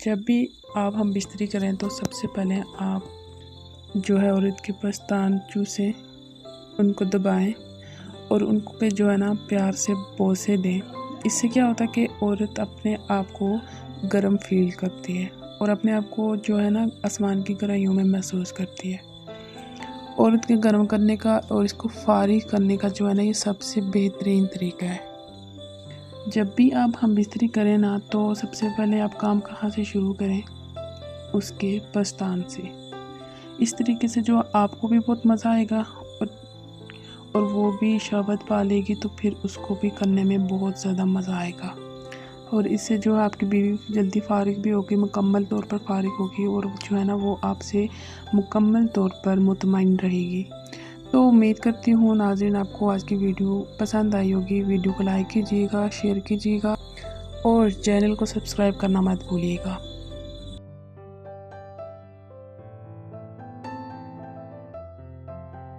जब भी आप हम बिस्तरी करें तो सबसे पहले आप जो है औरत के पस्तान चूसें, उनको दबाएं और उनको पे जो है ना प्यार से बोसे दें। इससे क्या होता है कि औरत अपने आप को गर्म फील करती है और अपने आप को जो है ना आसमान की गहराइयों में महसूस करती है। औरत के गर्म करने का और इसको फारिग करने का जो है ना ये सबसे बेहतरीन तरीका है। जब भी आप हम बिस्तरी करें ना तो सबसे पहले आप काम कहाँ से शुरू करें, उसके पस्तान से। इस तरीके से जो आपको भी बहुत मज़ा आएगा और वो भी शहवत पालेगी तो फिर उसको भी करने में बहुत ज़्यादा मज़ा आएगा। और इससे जो है आपकी बीवी जल्दी फारिग भी होगी, मुकम्मल तौर पर फारिग होगी और जो है ना वो आपसे मुकम्मल तौर पर मुतमईन रहेगी। तो उम्मीद करती हूँ नाज़रीन आपको आज की वीडियो पसंद आई होगी। वीडियो को लाइक कीजिएगा, शेयर कीजिएगा और चैनल को सब्सक्राइब करना मत भूलिएगा।